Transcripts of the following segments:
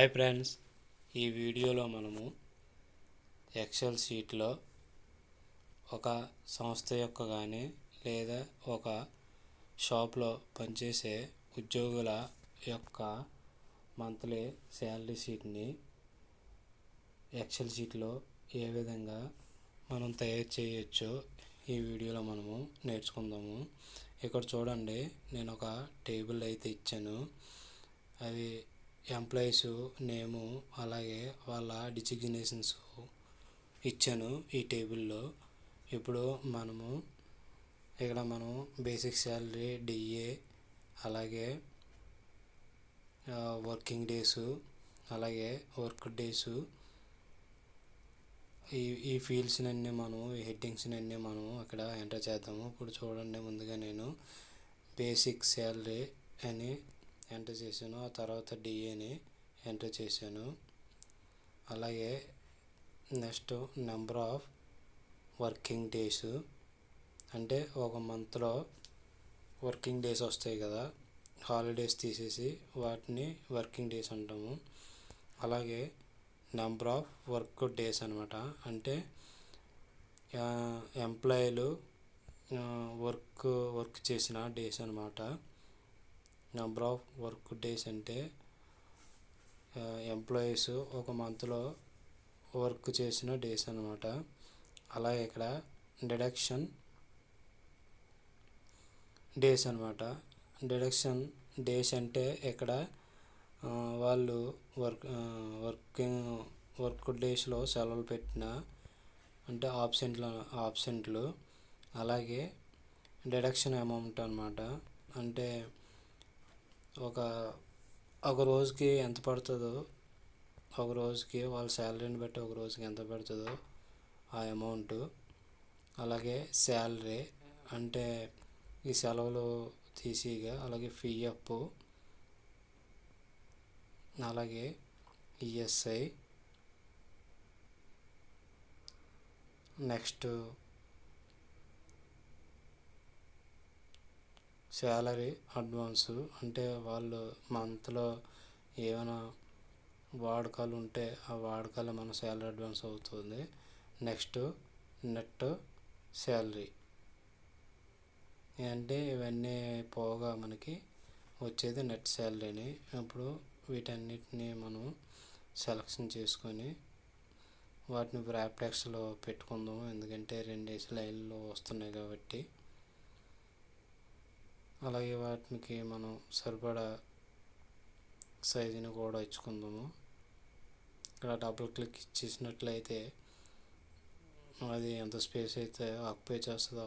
Hi friends, ఈ వీడియోలో మనము ఎక్సెల్ షీట్లో ఒక సంస్థ యొక్క కానీ లేదా ఒక షాప్లో పనిచేసే ఉద్యోగుల యొక్క మంత్లీ శాలరీ షీట్ని ఎక్సెల్ షీట్లో ఏ విధంగా మనం తయారు చేయొచ్చో ఈ వీడియోలో మనము నేర్చుకుందాము. ఇక్కడ చూడండి, నేను ఒక టేబుల్ అయితే ఇచ్చాను. అవి ఎంప్లాయీస్ నేము అలాగే వాళ్ళ డిజిగ్నేషన్స్ ఇచ్చాను ఈ టేబుల్లో. ఇప్పుడు మనం బేసిక్ శాలరీ, డిఏ, అలాగే వర్కింగ్ డేసు, అలాగే వర్క్ డేసు, ఈ ఫీల్డ్స్ని అన్నీ ఈ హెడ్డింగ్స్ని అన్నీ మనం అక్కడ ఎంటర్ చేద్దాము. ఇప్పుడు చూడండి, ముందుగా నేను బేసిక్ శాలరీ అని ఎంటర్ చేశాను, ఆ తర్వాత డిఏని ఎంటర్ చేశాను. అలాగే next number of working days, అంటే ఒక మంత్లో వర్కింగ్ డేస్ వస్తాయి కదా, హాలిడేస్ తీసేసి వాటిని వర్కింగ్ డేస్ అంటాము. అలాగే నెంబర్ ఆఫ్ వర్క్ డేస్ అనమాట, అంటే ఎంప్లాయీలు వర్క్ చేసిన డేస్ అనమాట. నెంబర్ ఆఫ్ వర్క్ డేస్ అంటే ఎంప్లాయీస్ ఒక మంత్లో వర్క్ చేసిన డేస్ అనమాట. అలాగే ఇక్కడ డిడక్షన్ డేస్ అనమాట. డిడక్షన్ డేస్ అంటే ఇక్కడ వాళ్ళు వర్క్ డేస్లో సెలవులు పెట్టిన, అంటే ఆబ్సెంట్లు. అలాగే డిడక్షన్ అమౌంట్ అనమాట, అంటే ఒక రోజుకి ఎంత పడుతుందో, ఒక రోజుకి వాళ్ళ శాలరీని బట్టి ఒక రోజుకి ఎంత పడుతుందో ఆ అమౌంట్. అలాగే శాలరీ అంటే ఈ సెలవులు తీసిగా, అలాగే పిఎఫ్, అలాగే ఈఎస్ఐ, నెక్స్ట్ శాలరీ అడ్వాన్సు, అంటే వాళ్ళు మంత్లో ఏమైనా వాడకాలు ఉంటే ఆ వాడకాలు మన శాలరీ అడ్వాన్స్ అవుతుంది. నెక్స్ట్ నెట్ శాలరీ, అంటే ఇవన్నీ పోగా మనకి వచ్చేది నెట్ శాలరీని. ఇప్పుడు వీటన్నిటిని మనం సెలెక్షన్ చేసుకొని వాటిని బ్రాకెట్స్లో పెట్టుకుందాము, ఎందుకంటే 2 లైన్లో వస్తున్నాయి కాబట్టి. అలాగే వాటికి మనం సరిపడా సైజుని కూడా ఇచ్చుకుందాము. ఇక్కడ డబుల్ క్లిక్ ఇచ్చేసినట్లయితే అది ఎంత స్పేస్ అయితే ఆక్యుపై చేస్తుందో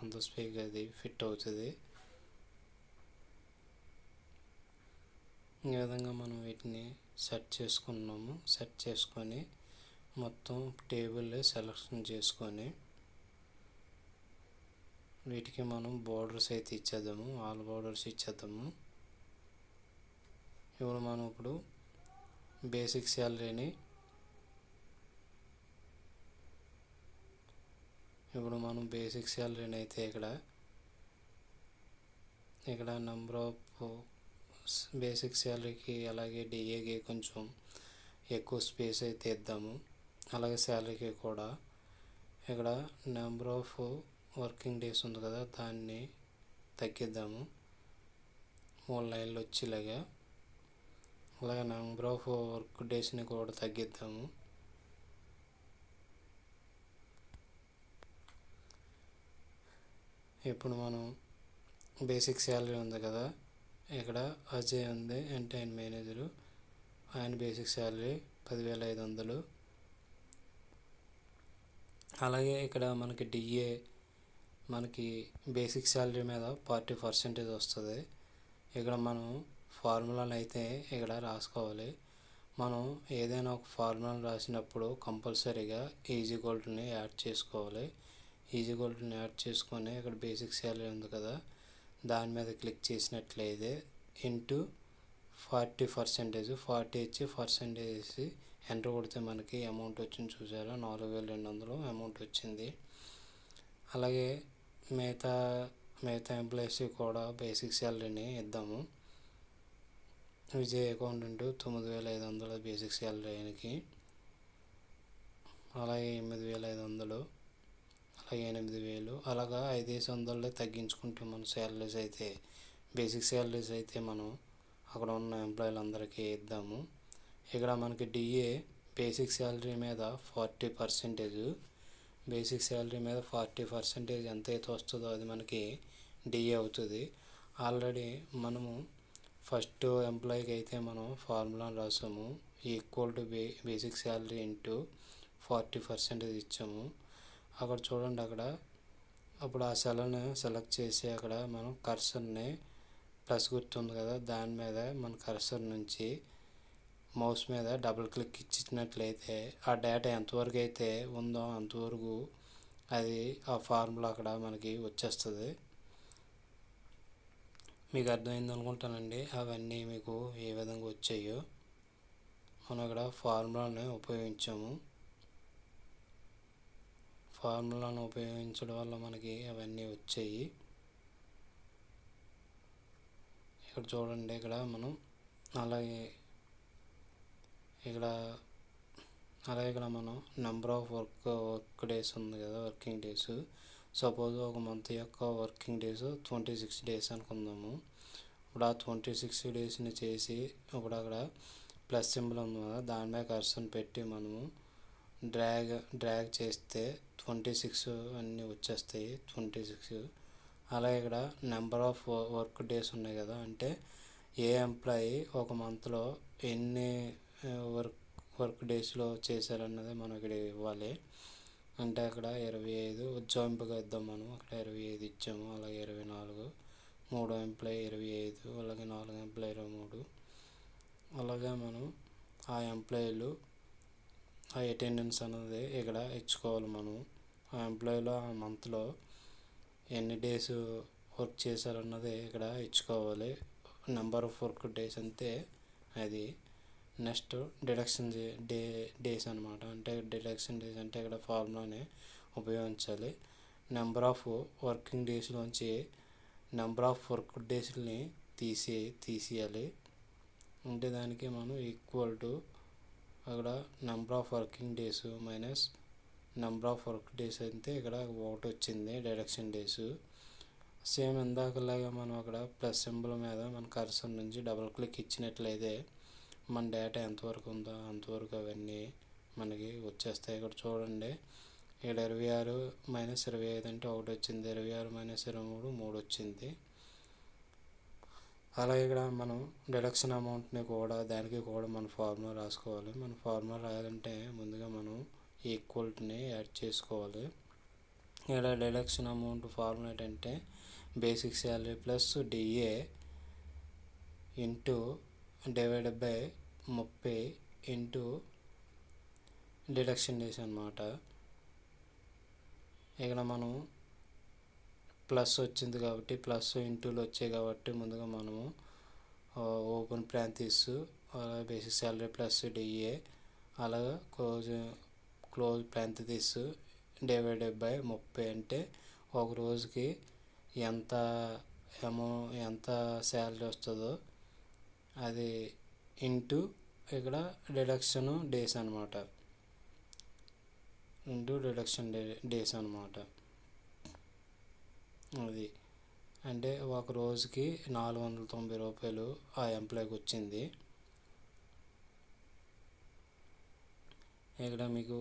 అంత స్పేస్ అది ఫిట్ అవుతుంది. ఈ విధంగా మనం వీటిని సెట్ చేసుకొని మొత్తం టేబుల్ సెలెక్షన్ చేసుకొని వీటికి మనం బోర్డర్స్ అయితే ఇచ్చేద్దాము, ఆల్ బోర్డర్స్ ఇచ్చేద్దాము. ఇప్పుడు బేసిక్ శాలరీని అయితే ఇక్కడ నెంబర్ ఆఫ్ బేసిక్ శాలరీకి అలాగే డిఏకి కొంచెం ఎక్కువ స్పేస్ అయితే ఇద్దాము. అలాగే శాలరీకి కూడా ఇక్కడ నెంబర్ ఆఫ్ వర్కింగ్ డేస్ ఉంది కదా, దాన్ని తగ్గిద్దాము 3 లైన్లు వచ్చేలాగా. అలాగే నెంబర్ ఆఫ్ వర్క్ డేస్ని కూడా తగ్గిద్దాము. ఇప్పుడు మనం బేసిక్ శాలరీ ఉంది కదా, ఇక్కడ అజయ్ ఉంది, ఎంటైన్ మేనేజరు, ఆయన బేసిక్ శాలరీ 10,500. అలాగే ఇక్కడ మనకి డిఏ బేసిక్ శాలరీ మీద 40% వస్తుంది. ఇక్కడ మనం ఫార్ములాలు అయితే ఇక్కడ రాసుకోవాలి. మనం ఏదైనా ఒక ఫార్ములాను రాసినప్పుడు కంపల్సరీగా ఈజీక్వల్ని యాడ్ చేసుకోవాలి. ఈజీక్వల్ని యాడ్ చేసుకొని ఇక్కడ బేసిక్ శాలరీ ఉంది కదా, దాని మీద క్లిక్ చేసినట్లయితే ఇంటూ 40%, 40 ఇచ్చి పర్సెంటేజ్ వేసి ఎంటర్ కొడితే మనకి అమౌంట్ వచ్చింది. చూసారా, 4,200 అమౌంట్ వచ్చింది. అలాగే మిగతా ఎంప్లాయీస్కి కూడా బేసిక్ శాలరీని ఇద్దాము. విజయ్ అకౌంటెంట్ 9,500 బేసిక్ శాలరీ ఆయనకి. అలాగే 8,500, అలాగే 8,000, అలాగా 5,500 తగ్గించుకుంటే మన శాలరీస్ అయితే బేసిక్ శాలరీస్ అయితే మనం అక్కడ ఉన్న ఎంప్లాయీలందరికీ ఇద్దాము. ఇక్కడ మనకి డిఏ బేసిక్ శాలరీ మీద 40%, బేసిక్ శాలరీ మీద 40% ఎంతైతే వస్తుందో అది మనకి డిఏ అవుతుంది. ఆల్రెడీ మనము ఫస్ట్ ఎంప్లాయీకి అయితే మనం ఫార్ములాను రాసాము, equal to basic salary into 40% ఇచ్చాము. అక్కడ చూడండి, అప్పుడు ఆ సెల్ని సెలెక్ట్ చేసి అక్కడ మనం కర్సర్ని ప్లస్ గుర్తుంది కదా, దాని మీద మన కర్సర్ నుంచి మౌస్ మీద డబుల్ క్లిక్ ఇచ్చినట్లయితే ఆ డేటా ఎంతవరకు అయితే ఉందో అంతవరకు అది ఆ ఫార్ములా అక్కడ మనకి వచ్చేస్తుంది. మీకు అర్థమైంది అనుకుంటానండి అవన్నీ మీకు ఏ విధంగా వచ్చాయో. మనం ఇక్కడ ఫార్ములాని ఉపయోగించాము. ఫార్ములాను ఉపయోగించడం వల్ల మనకి అవన్నీ వచ్చాయి. ఇక్కడ చూడండి, ఇక్కడ మనం అలాగే ఇక్కడ మనం నెంబర్ ఆఫ్ వర్క్ డేస్ ఉంది కదా, వర్కింగ్ డేస్. సపోజ్ ఒక మంత్ యొక్క వర్కింగ్ డేస్ 26 డేస్ అనుకుందాము. ఇప్పుడు ఆ 26 డేస్ని చేసి ఇప్పుడు అక్కడ ప్లస్ సింబల్ ఉంది కదా, దాని మీద కర్సర్ని పెట్టి మనము డ్రాగ్ చేస్తే 26 అన్నీ వచ్చేస్తాయి, 26. అలాగే ఇక్కడ నెంబర్ ఆఫ్ వర్క్ డేస్ ఉన్నాయి కదా, అంటే ఏ ఎంప్లాయీ ఒక మంత్లో ఎన్ని వర్క్ డేస్లో చేశారన్నది మనం ఇక్కడ ఇవ్వాలి. అంటే అక్కడ 25 ఉజ్జాయింపుగా ఇద్దాం మనం. అక్కడ 25 ఇచ్చాము. అలాగే 24, 3 ఎంప్లాయీ 25, అలాగే 4 ఎంప్లాయీ 23. అలాగే మనం ఆ ఎంప్లాయీలు ఆ అటెండెన్స్ అనేది ఇక్కడ ఇచ్చుకోవాలి. మనం ఆ ఎంప్లాయీలో ఆ మంత్లో ఎన్ని డేస్ వర్క్ చేశారన్నది ఇక్కడ ఇచ్చుకోవాలి. నెంబర్ ఆఫ్ వర్క్ డేస్ అంతే అది. నెక్స్ట్ డిడక్షన్ డేస్ అనమాట. అంటే డిడక్షన్ డేస్ అంటే ఇక్కడ ఫార్ములాని ఉపయోగించాలి. నెంబర్ ఆఫ్ వర్కింగ్ డేస్లోంచి నెంబర్ ఆఫ్ వర్క్ డేస్ని తీసేయాలి. అంటే దానికి మనం ఈక్వల్ టు అక్కడ number of working days minus number of work days అయితే ఇక్కడ 1 వచ్చింది డిడక్షన్ డేస్. సేమ్ ఇందాకలాగా మనం అక్కడ ప్లస్ సింబల్ మీద మన కర్సర్ నుంచి డబుల్ క్లిక్ ఇచ్చినట్లయితే మన డేటా ఎంతవరకు ఉందో అంతవరకు అవన్నీ మనకి వచ్చేస్తాయి. ఇక్కడ చూడండి, ఇక్కడ 26 మైనస్ 25 అంటే 1 వచ్చింది, 26 మైనస్ 23 3 వచ్చింది. అలాగే ఇక్కడ మనం డిడక్షన్ అమౌంట్ని కూడా దానికి కూడా మన ఫార్ములా రాసుకోవాలి. మన ఫార్ములా రాయాలంటే ముందుగా మనం ఈక్వల్ని యాడ్ చేసుకోవాలి. ఇక్కడ డిడక్షన్ అమౌంట్ ఫార్ములా ఏంటంటే basic salary plus DA into divided by 30 into deduction days అన్నమాట. ఇక్కడ మనం ప్లస్ వచ్చింది కాబట్టి ప్లస్ ఇంటూలు వచ్చాయి కాబట్టి ముందుగా మనము open ప్రాంతీస్ basic salary plus DA, అలాగా క్లోజ్ ప్రాంతీస్ డివైడెడ్ బై 30 అంటే ఒక రోజుకి ఎంత శాలరీ వస్తుందో అది ఇంటూ ఇక్కడ డిడక్షన్ డేస్ అనమాట, ఇంటూ డిడక్షన్ డేస్ అనమాట. అది అంటే ఒక రోజుకి 490 రూపాయలు ఆ ఎంప్లాయ్కి వచ్చింది. ఇక్కడ మీకు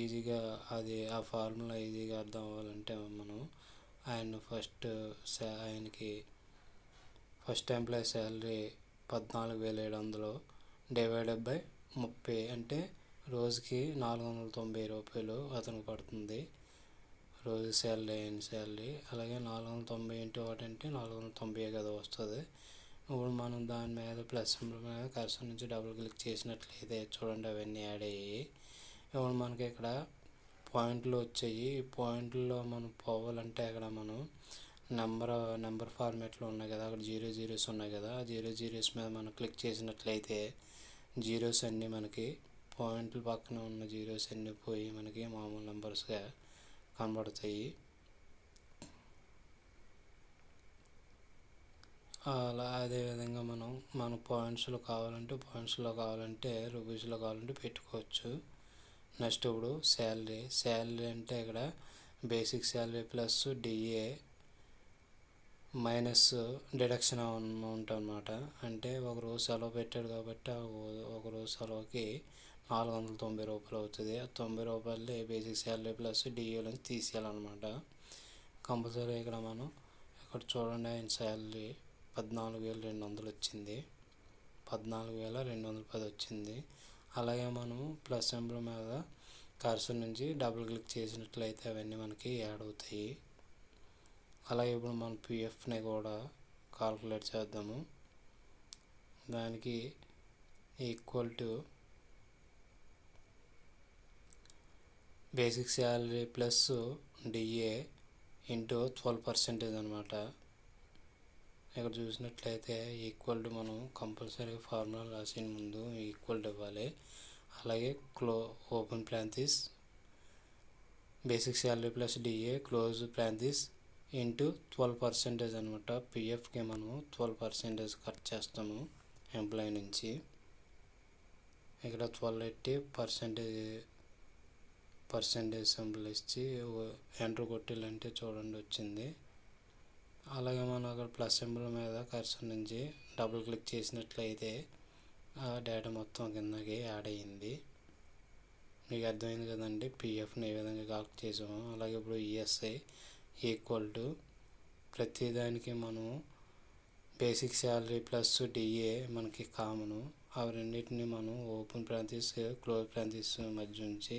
ఈజీగా అది ఆ ఫార్ములా ఈజీగా అర్థం అవ్వాలంటే మనం ఆయనకి first employee salary 14,700 divided by 30 అంటే రోజుకి 490 రూపాయలు అతనికి పడుతుంది రోజు శాలరీ. అలాగే 490 ఇంటూ 1 అంటే 490 కదా వస్తుంది. ఇప్పుడు మనం దాని మీద ప్లస్ సింబల్ మీద కర్సర్ నుంచి డబుల్ క్లిక్ చేసినట్లయితే చూడండి అవన్నీ యాడ్ అయ్యాయి. ఇప్పుడు మనకి ఇక్కడ పాయింట్లు వచ్చాయి. ఈ పాయింట్లో మనం పోవాలంటే అక్కడ మనం నెంబర్ ఫార్మేట్లో ఉన్నాయి కదా, అక్కడ 0 0s ఉన్నాయి కదా, ఆ 0 0s మీద మనం క్లిక్ చేసినట్లయితే జీరోస్ అన్నీ మనకి పాయింట్లు పక్కన ఉన్న జీరోస్ అన్నీ పోయి మనకి మామూలు నెంబర్స్గా కనబడతాయి. అలా అదేవిధంగా మన పాయింట్స్లో కావాలంటే రూపీస్లో కావాలంటే పెట్టుకోవచ్చు. నెక్స్ట్ ఇప్పుడు శాలరీ అంటే ఇక్కడ basic salary plus DA minus deduction amount అనమాట. అంటే ఒక రోజు సెలవు పెట్టాడు కాబట్టి ఒక రోజు సెలవుకి 490 రూపాయలు అవుతుంది. ఆ 90 రూపాయలు బేసిక్ శాలరీ ప్లస్ డిఏలోంచి తీసేయాలన్నమాట. కంపల్సరీ ఇక్కడ చూడండి, ఆయన శాలరీ 14,200 వచ్చింది, 14,210 వచ్చింది. అలాగే మనము ప్లస్ సింబల్ మీద కర్సర్ నుంచి డబుల్ క్లిక్ చేసినట్లయితే అవన్నీ మనకి యాడ్ అవుతాయి. అలాగే ఇప్పుడు మనం పిఎఫ్ని కూడా కాల్కులేట్ చేద్దాము. దానికి equal to basic salary plus DA into 12% అనమాట. ఇక్కడ చూసినట్లయితే ఈక్వల్ టు మనం కంపల్సరీ ఫార్ములా రాసిన ముందు ఈక్వల్ టు ఇవ్వాలి. అలాగే open ప్రాంతీస్ basic salary plus DA close parentheses into 12% అనమాట. పిఎఫ్కి మనము 12% కట్ చేస్తాము ఎంప్లాయీ నుంచి. ఇక్కడ 12 ఎట్టి పర్సెంటేజ్ సింబల్ ఇచ్చి ఎంటర్ కొట్టాలంటే చూడండి వచ్చింది. అలాగే మనం అక్కడ ప్లస్ సింబల్ మీద కర్సర్ నుంచి డబుల్ క్లిక్ చేసినట్లయితే ఆ డేటా మొత్తం కిందకి యాడ్ అయ్యింది. మీకు అర్థమైంది కదండి పిఎఫ్ని ఏ విధంగా కాల్కులేట్ చేసాము. అలాగే ఇప్పుడు ఈఎస్ఐ ఈక్వల్ టు ప్రతిదానికి మనము బేసిక్ శాలరీ ప్లస్ డిఏ మనకి కామను. ఆ రెండింటిని మనం ఓపెన్ ప్రాంతీస్ క్లోజ్ ప్రాంతీస్ మధ్య నుంచి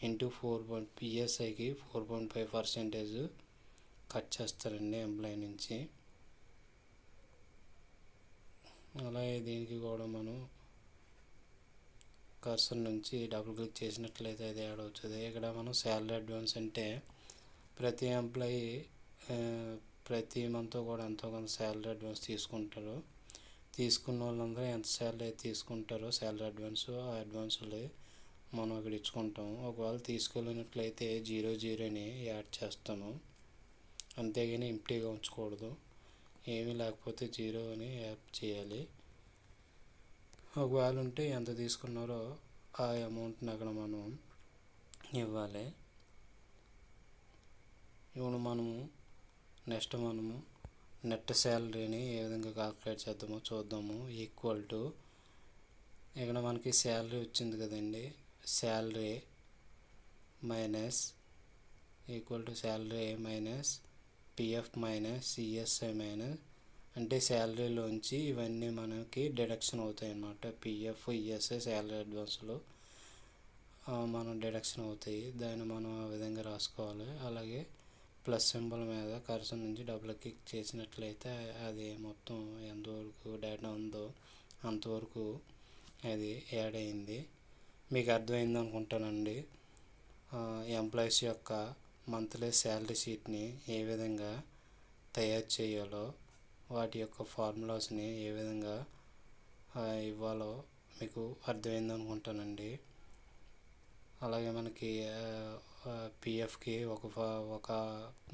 ఇంటూ 4 పిఎస్ఐకి 4.5% కట్ చేస్తారండి ఎంప్లాయీ నుంచి. అలాగే దీనికి కూడా మనం కర్సర్ నుంచి డబుల్ క్లిక్ చేసినట్లయితే అది యాడ్ అవుతుంది. ఇక్కడ మనం శాలరీ అడ్వాన్స్ అంటే ప్రతి ఎంప్లాయీ ప్రతి మంత్ కూడా ఎంతో కొంత శాలరీ అడ్వాన్స్ తీసుకుంటారు. తీసుకున్న వాళ్ళందరూ ఎంత శాలరీ తీసుకుంటారో శాలరీ అడ్వాన్స్ ఆ అడ్వాన్స్లు మనం ఇక్కడ ఇచ్చుకుంటాం. ఒకవేళ తీసుకోలేనట్లయితే 00 యాడ్ చేస్తాము. అంతేగాని ఎంప్టీగా ఉంచకూడదు. ఏమీ లేకపోతే 0 అని యాడ్ చేయాలి. ఒకవేళ ఉంటే ఎంత తీసుకున్నారో ఆ అమౌంట్ని అక్కడ మనం ఇవ్వాలి. ఇప్పుడు నెక్స్ట్ మనము నెట్ శాలరీని ఏ విధంగా కాల్కులేట్ చేద్దామో చూద్దాము. ఈక్వల్ టు ఇక్కడ మనకి శాలరీ వచ్చింది కదండి, salary minus equal to salary minus PF minus ESI minus అంటే శాలరీలోంచి ఇవన్నీ మనకి డిడక్షన్ అవుతాయి అన్నమాట. పిఎఫ్ ఈఎస్ఐ శాలరీ అడ్వాన్స్లో మనం డిడక్షన్ అవుతాయి. దాన్ని మనం ఆ విధంగా రాసుకోవాలి. అలాగే ప్లస్ సింబల్ మీద కర్సర్ నుంచి డబుల్ క్లిక్ చేసినట్లయితే అది మొత్తం ఎంతవరకు డేటా ఉందో అంతవరకు అది యాడ్ అయింది. మీకు అర్థమైంది అనుకుంటానండి. ఎంప్లాయీస్ యొక్క మంత్లీ శాలరీ షీట్ని ఏ విధంగా తయారు చేయాలో, వాటి యొక్క ఫార్ములాస్ని ఏ విధంగా ఇవ్వాలో మీకు అర్థమైంది అనుకుంటానండి. అలాగే మనకి పిఎఫ్కి ఒక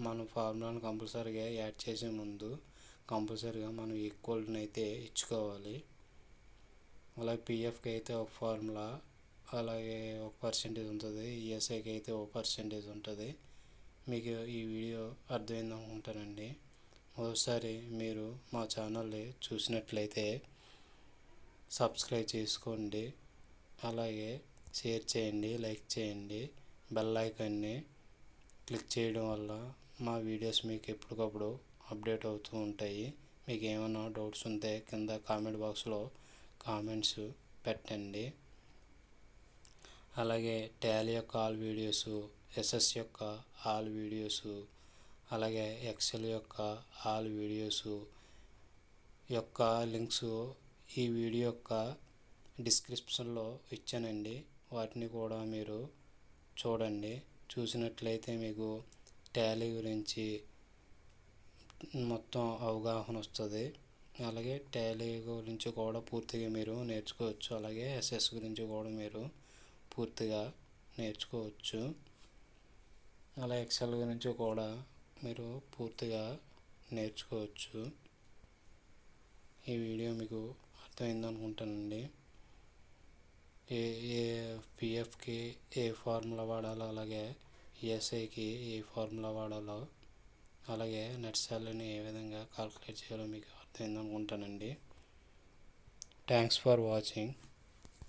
మన ఫార్ములాను కంపల్సరీగా యాడ్ చేసే ముందు కంపల్సరీగా మనం ఈక్వల్ని అయితే ఇచ్చుకోవాలి. అలాగే పిఎఫ్కి అయితే ఒక ఫార్ములా, అలాగే 1% ఉంటుంది, ఈఎస్ఐకి అయితే 1% ఉంటుంది. మీకు ఈ వీడియో అర్థమైంది అనుకుంటానండి. ఒకసారి మీరు మా ఛానల్ని చూసినట్లయితే సబ్స్క్రైబ్ చేసుకోండి, అలాగే షేర్ చేయండి, లైక్ చేయండి. బెల్ ఐకాన్ని క్లిక్ చేయడం వల్ల మా వీడియోస్ మీకు ఎప్పటికప్పుడు అప్డేట్ అవుతూ ఉంటాయి. మీకు ఏమైనా డౌట్స్ ఉంటే కింద కామెంట్ బాక్స్లో కామెంట్స్ పెట్టండి. అలాగే టాలీ యొక్క ఆల్ వీడియోస్, ఎస్ఎస్ యొక్క ఆల్ వీడియోస్, అలాగే ఎక్సెల్ యొక్క ఆల్ వీడియోస్ యొక్క లింక్స్ ఈ వీడియో యొక్క డిస్క్రిప్షన్లో ఇచ్చానండి. వాటిని కూడా మీరు చూడండి. చూసినట్లయితే మీకు టాలీ గురించి మొత్తం అవగాహన వస్తుంది. అలాగే టాలీ గురించి కూడా పూర్తిగా మీరు నేర్చుకోవచ్చు. అలాగే ఎస్ఎస్ గురించి కూడా మీరు పూర్తిగా నేర్చుకోవచ్చు. అలా ఎక్సెల్ గురించి కూడా మీరు పూర్తిగా నేర్చుకోవచ్చు. ఈ వీడియో మీకు అర్థమైంది అనుకుంటానండి. ఏ ఏ పిఎఫ్కి ఏ ఫార్ములా వాడాలో, అలాగే ఈఎస్ఐకి ఏ ఫార్ములా వాడాలో, అలాగే నెట్ శాలరీని ఏ విధంగా కాల్కులేట్ చేయాలో మీకు అర్థమైంది అనుకుంటానండి. Thanks for watching.